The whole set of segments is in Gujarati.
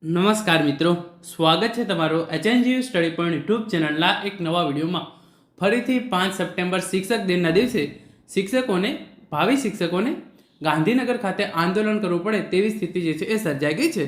નમસ્કાર મિત્રો, સ્વાગત છે તમારો એચએનજીયુ સ્ટડી પોઈન્ટ યુટ્યુબ ચેનલના એક નવા વિડીયોમાં. ફરીથી 5 સપ્ટેમ્બર શિક્ષક દિનના દિવસે ભાવિ શિક્ષકોને ગાંધીનગર ખાતે આંદોલન કરવું પડે તેવી સ્થિતિ જે છે એ સર્જાઈ ગઈ છે.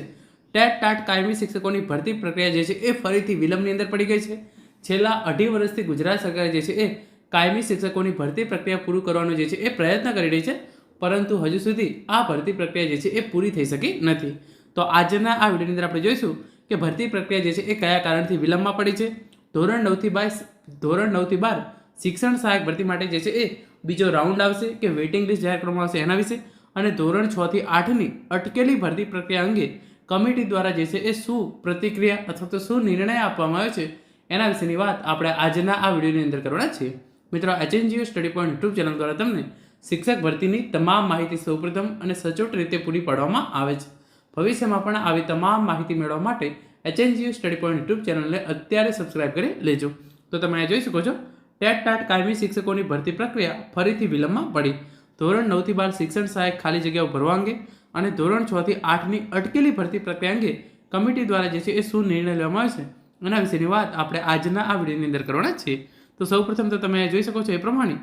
ટેટ ટાટ કાયમી શિક્ષકોની ભરતી પ્રક્રિયા જે છે એ ફરીથી વિલંબની અંદર પડી ગઈ છે. છેલ્લા 2.5 વર્ષથી ગુજરાત સરકાર જે છે એ કાયમી શિક્ષકોની ભરતી પ્રક્રિયા પૂરું કરવાનો જે છે એ પ્રયત્ન કરી રહી છે, પરંતુ હજુ સુધી આ ભરતી પ્રક્રિયા જે છે એ પૂરી થઈ શકી નથી. તો આજના આ વિડીયોની અંદર આપણે જોઈશું કે ભરતી પ્રક્રિયા જે છે એ કયા કારણથી વિલંબમાં પડી છે. ધોરણ 9 થી 12 શિક્ષણ સહાયક ભરતી માટે જે છે એ બીજો રાઉન્ડ આવશે કે વેઇટિંગ લિસ્ટ જાહેર કરવામાં આવશે એના વિશે, અને ધોરણ 6 થી 8ની અટકેલી ભરતી પ્રક્રિયા અંગે કમિટી દ્વારા જે છે એ શું પ્રતિક્રિયા અથવા તો શું નિર્ણય આપવામાં આવ્યો છે એના વિશેની વાત આપણે આજના આ વિડીયોની અંદર કરવાના છીએ. મિત્રો, HNGU study point YouTube channel દ્વારા તમને શિક્ષક ભરતીની તમામ માહિતી સૌપ્રથમ અને સચોટ રીતે પૂરી પાડવામાં આવે છે. ભવિષ્યમાં પણ આવી તમામ માહિતી મેળવવા માટે એચએનજીયુ સ્ટડી પોઈન્ટ યુટ્યુબ ચેનલને અત્યારે સબસ્ક્રાઇબ કરી લેજો. તો તમે જોઈ શકો છો, ટેટ ટાટ કાયમી શિક્ષકોની ભરતી પ્રક્રિયા ફરીથી વિલંબમાં પડી. ધોરણ 9 થી 12 શિક્ષણ સહાયક ખાલી જગ્યાઓ ભરવા અંગે અને ધોરણ 6 થી 8ની અટકેલી ભરતી પ્રક્રિયા અંગે કમિટી દ્વારા જે છે એ શું નિર્ણય લેવામાં આવે છે એના વિશેની વાત આપણે આજના આ વિડીયોની અંદર કરવાના છીએ. તો સૌપ્રથમ તો તમે જોઈ શકો છો એ પ્રમાણે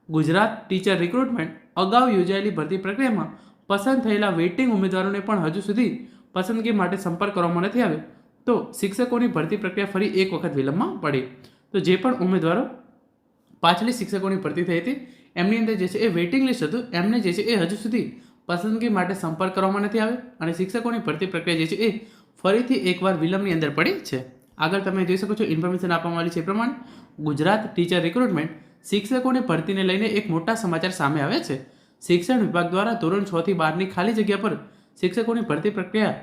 ગુજરાત ટીચર રિક્રુટમેન્ટ અગાઉ યોજાયેલી ભરતી પ્રક્રિયામાં પસંદ થયેલા વેઇટિંગ ઉમેદવારોને પણ હજુ સુધી પસંદગી માટે સંપર્ક કરવામાં નથી આવ્યો. તો શિક્ષકોની ભરતી પ્રક્રિયા ફરી એક વખત વિલંબમાં પડી. તો જે પણ ઉમેદવારો પાછલી શિક્ષકોની ભરતી થઈ હતી એમની અંદર જે છે એ વેઇટિંગ લિસ્ટ હતું, એમને જે છે એ હજુ સુધી પસંદગી માટે સંપર્ક કરવામાં નથી આવ્યો અને શિક્ષકોની ભરતી પ્રક્રિયા જે છે એ ફરીથી એકવાર વિલંબની અંદર પડી છે. આગળ તમે જોઈ શકો છો, ઇન્ફોર્મેશન આપવામાં આવી છે એ પ્રમાણે ગુજરાત ટીચર રિક્રુટમેન્ટ શિક્ષકોની ભરતીને લઈને એક મોટા સમાચાર સામે આવે છે. શિક્ષણ વિભાગ દ્વારા ધોરણ 6 થી 12ની ખાલી જગ્યા પર શિક્ષકોની ભરતી પ્રક્રિયા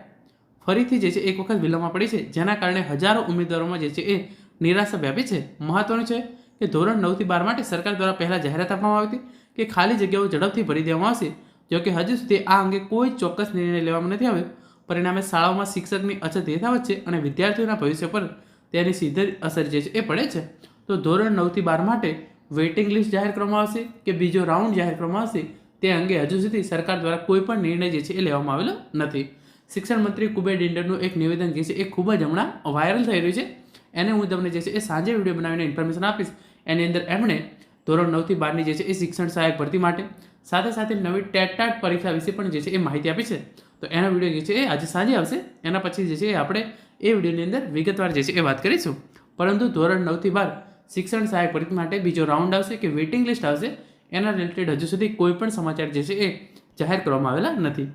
ફરીથી જે છે એક વખત વિલંબમાં પડી છે, જેના કારણે હજારો ઉમેદવારોમાં જે છે એ નિરાશા વ્યાપી છે. મહત્વનું છે કે ધોરણ 9 થી 12 માટે સરકાર દ્વારા પહેલા જાહેરાત આપવામાં આવી હતી કે ખાલી જગ્યાઓ ઝડપથી ભરી દેવામાં આવશે, જોકે હજુ સુધી આ અંગે કોઈ ચોક્કસ નિર્ણય લેવામાં નથી આવ્યો. પરિણામે શાળાઓમાં શિક્ષકની અછત યથાવત છે અને વિદ્યાર્થીઓના ભવિષ્ય પર તેની સીધી અસર જે છે એ પડે છે. તો ધોરણ 9 થી 12 માટે વેઇટિંગ લિસ્ટ જાહેર કરવામાં આવશે કે બીજો રાઉન્ડ જાહેર કરવામાં આવશે તે અંગે હજુ સુધી સરકાર દ્વારા કોઈ પણ નિર્ણય જે છે એ લેવામાં આવેલો નથી. શિક્ષણ મંત્રી કુબેર ડિંડરનું એક નિવેદન જે છે એ ખૂબ જ હમણાં વાયરલ થઈ રહ્યું છે. એને હું તમને જે છે એ સાંજે વિડીયો બનાવીને ઇન્ફોર્મેશન આપીશ. એની અંદર એમણે ધોરણ 9 થી 12ની જે છે એ શિક્ષણ સહાયક ભરતી માટે સાથે સાથે નવી ટેટ ટાટ પરીક્ષા વિશે પણ જે છે એ માહિતી આપી છે. તો એનો વિડીયો જે છે એ આજે સાંજે આવશે. એના પછી જે છે એ આપણે એ વિડીયોની અંદર વિગતવાર જે છે એ વાત કરીશું. પરંતુ ધોરણ 9 થી 12 શિક્ષણ સહાયક ભરતી માટે બીજો રાઉન્ડ આવશે કે વેઇટિંગ લિસ્ટ આવશે એના રિલેટેડ હજુ સુધી કોઈ પણ સમાચાર જે છે એ જાહેર કરવામાં આવેલા નથી.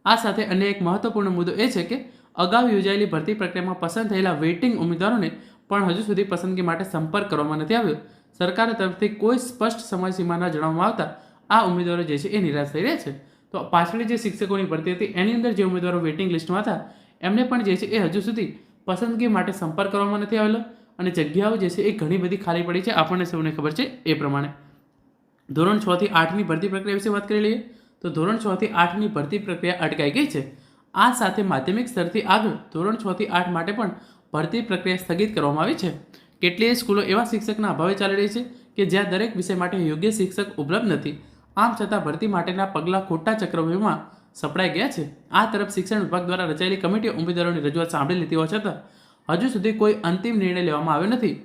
આ સાથે અન્ય એક મહત્વપૂર્ણ મુદ્દો એ છે કે અગાઉ યોજાયેલી ભરતી પ્રક્રિયામાં પસંદ થયેલા વેઇટિંગ ઉમેદવારોને પણ હજુ સુધી પસંદગી માટે સંપર્ક કરવામાં નથી આવ્યો. સરકાર તરફથી કોઈ સ્પષ્ટ સમયસીમા ન જણાવવામાં આવતા આ ઉમેદવારો જે છે એ નિરાશ થઈ રહ્યા છે. તો પાછળની જે શિક્ષકોની ભરતી હતી એની અંદર જે ઉમેદવારો વેઇટિંગ લિસ્ટમાં હતા એમને પણ જે છે એ હજુ સુધી પસંદગી માટે સંપર્ક કરવામાં નથી આવેલો અને જગ્યાઓ જે છે એ ઘણી બધી ખાલી પડી છે, આપણને સૌને ખબર છે એ પ્રમાણે. ધોરણ 6 થી 8ની ભરતી પ્રક્રિયા વિશે વાત કરી લઈએ તો ધોરણ 6 થી 8ની ભરતી પ્રક્રિયા અટકાઈ ગઈ છે. આ સાથે માધ્યમિક સ્તરથી આગળ ધોરણ 6 થી 8 માટે પણ ભરતી પ્રક્રિયા સ્થગિત કરવામાં આવી છે. કેટલીય સ્કૂલો એવા શિક્ષકના અભાવે ચાલી રહી છે કે જ્યાં દરેક વિષય માટે યોગ્ય શિક્ષક ઉપલબ્ધ નથી. આમ છતાં ભરતી માટેના પગલાં ખોટા ચક્રવ્યૂહમાં સપડાઈ ગયા છે. આ તરફ શિક્ષણ વિભાગ દ્વારા રચાયેલી કમિટીએ ઉમેદવારોની રજૂઆત સાંભળી લીધી હોવા છતાં હજુ સુધી કોઈ અંતિમ નિર્ણય લેવામાં આવ્યો નથી.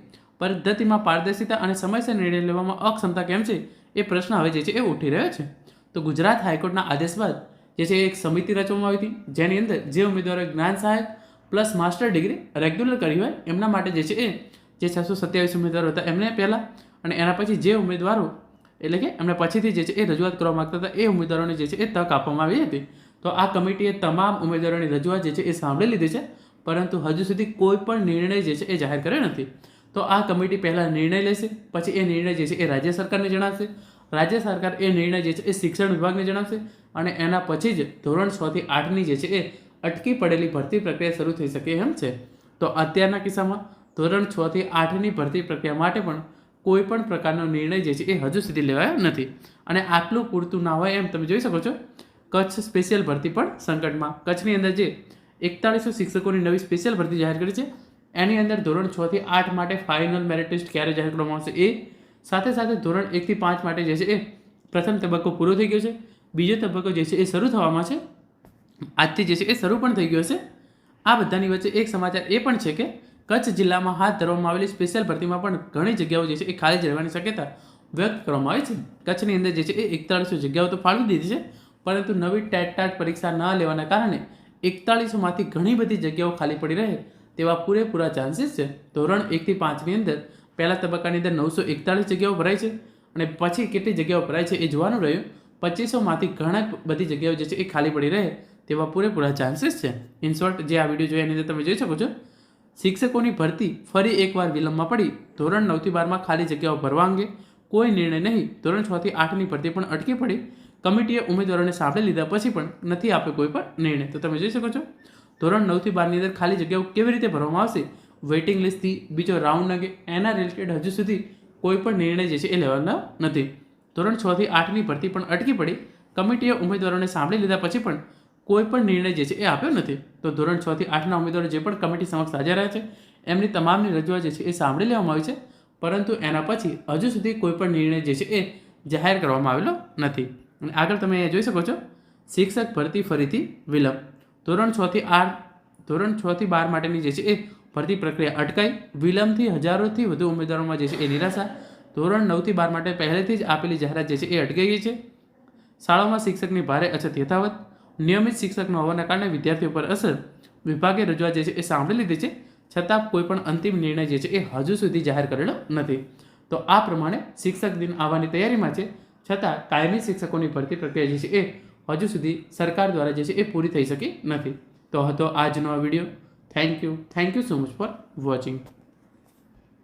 પદ્ધતિમાં પારદર્શિતા અને સમયસર નિર્ણય લેવામાં અક્ષમતા કેમ છે એ પ્રશ્ન હવે જે છે એ ઉઠી રહ્યો છે. તો ગુજરાત હાઈકોર્ટના આદેશ બાદ જે છે એક સમિતિ રચવામાં આવી હતી, જેની અંદર જે ઉમેદવારોએ જ્ઞાન સહાયક પ્લસ માસ્ટર ડિગ્રી રેગ્યુલર કરી હોય એમના માટે જે છે એ જે 627 ઉમેદવારો હતા એમને પહેલાં, અને એના પછી જે ઉમેદવારો એટલે કે એમને પછીથી જે છે એ રજૂઆત કરવા માગતા હતા એ ઉમેદવારોને જે છે એ તક આપવામાં આવી હતી. તો આ કમિટીએ તમામ ઉમેદવારોની રજૂઆત જે છે એ સાંભળી લીધી છે, પરંતુ હજુ સુધી કોઈ પણ નિર્ણય જે છે એ જાહેર કર્યો નથી. તો આ કમિટી પહેલાં નિર્ણય લેશે, પછી એ નિર્ણય જે છે એ રાજ્ય સરકારને જણાવશે, રાજ્ય સરકાર એ નિર્ણય જે છે એ શિક્ષણ વિભાગને જણાવશે અને એના પછી જ ધોરણ 6 થી 8ની જે છે એ અટકી પડેલી ભરતી પ્રક્રિયા શરૂ થઈ શકે એમ છે. તો અત્યારના કિસ્સામાં ધોરણ 6 થી 8ની ભરતી પ્રક્રિયા માટે પણ કોઈ પણ પ્રકારનો નિર્ણય જે છે એ હજુ સુધી લેવાયો નથી. અને આટલું પૂરતું ના હોય એમ તમે જોઈ શકો છો, કચ્છ સ્પેશિયલ ભરતી પણ સંકટમાં. કચ્છની અંદર જે 4100 શિક્ષકોની નવી સ્પેશિયલ ભરતી જાહેર કરી છે એની અંદર ધોરણ 6 થી 8 માટે ફાઇનલ મેરિટ લિસ્ટ ક્યારે જાહેર કરવામાં આવશે એ, સાથે સાથે ધોરણ 1 થી 5 માટે જે છે એ પ્રથમ તબક્કો પૂરો થઈ ગયો છે, બીજો તબક્કો જે છે એ શરૂ થવામાં છે, આજથી જે છે એ શરૂ પણ થઈ ગયો છે. આ બધાની વચ્ચે એક સમાચાર એ પણ છે કે કચ્છ જિલ્લામાં હાથ ધરવામાં આવેલી સ્પેશિયલ ભરતીમાં પણ ઘણી જગ્યાઓ જે છે એ ખાલી રહેવાની શક્યતા વ્યક્ત કરવામાં આવી છે. કચ્છની અંદર જે છે એ 4100 જગ્યાઓ તો ફાળવી દીધી છે, પરંતુ નવી ટેટ પરીક્ષા ન લેવાના કારણે 4100માંથી ઘણી બધી જગ્યાઓ ખાલી પડી રહે તેવા પૂરેપૂરા ચાન્સીસ છે. ધોરણ 1 થી 5ની અંદર પહેલા તબક્કાની અંદર 941 જગ્યાઓ ભરાય છે અને પછી કેટલી જગ્યાઓ ભરાય છે એ જોવાનું રહ્યું. 2500માંથી ઘણા બધી જગ્યાઓ જે છે એ ખાલી પડી રહે તેવા પૂરેપૂરા ચાન્સીસ છે. ઇન શોર્ટ, જે આ વિડીયો જોયા એની અંદર તમે જોઈ શકો છો, શિક્ષકોની ભરતી ફરી એકવાર વિલંબમાં પડી. ધોરણ 9 થી 12માં ખાલી જગ્યાઓ ભરવા અંગે કોઈ નિર્ણય નહીં. ધોરણ 6 થી 8ની ભરતી પણ અટકી પડી. કમિટીએ ઉમેદવારોને સાંભળી લીધા પછી પણ નથી આપ્યો કોઈ પણ નિર્ણય. તો તમે જોઈ શકો છો, ધોરણ 9 થી 12ની અંદર ખાલી જગ્યાઓ કેવી રીતે ભરવામાં આવશે, વેઇટિંગ લિસ્ટથી બીજો રાઉન્ડ અંગે એના રિલેટેડ હજુ સુધી કોઈ પણ નિર્ણય જે છે એ લેવાનો નથી. ધોરણ 6 થી 8ની ભરતી પણ અટકી પડી. કમિટીએ ઉમેદવારોને સાંભળી લીધા પછી પણ કોઈ પણ નિર્ણય જે છે એ આપ્યો નથી. તો ધોરણ 6 થી 8ના ઉમેદવારો જે પણ કમિટી સમક્ષ હાજર રહ્યા છે એમની તમામની રજૂઆત જે છે એ સાંભળી લેવામાં આવી છે, પરંતુ એના પછી હજુ સુધી કોઈ પણ નિર્ણય જે છે એ જાહેર કરવામાં આવેલો નથી. અને આગળ તમે અહીંયા જોઈ શકો છો, શિક્ષક ભરતી ફરીથી વિલંબ. ધોરણ 6 થી 12 માટેની જે છે એ ભરતી પ્રક્રિયા અટકાઈ. વિલંબથી હજારોથી વધુ ઉમેદવારોમાં જે છે એ નિરાશા. ધોરણ 9 થી 12 માટે પહેલેથી જ આપેલી જાહેરાત જે છે એ અટકી ગઈ છે. શાળામાં શિક્ષકની ભારે અછત યથાવત. નિયમિત શિક્ષક ન હોવાના કારણે વિદ્યાર્થીઓ પર અસર. વિભાગે રજૂઆત જે છે એ સાંભળી લીધી છે, છતાં કોઈ પણ અંતિમ નિર્ણય જે છે એ હજુ સુધી જાહેર કરેલો નથી. તો આ પ્રમાણે શિક્ષક દિન આવવાની તૈયારીમાં છે, છતાં કાયમી શિક્ષકોની ભરતી પ્રક્રિયા જે છે એ હજુ સુધી સરકાર દ્વારા જે છે એ પૂરી થઈ શકી નથી. તો હતો આજનો આ video. Thank you so much for watching.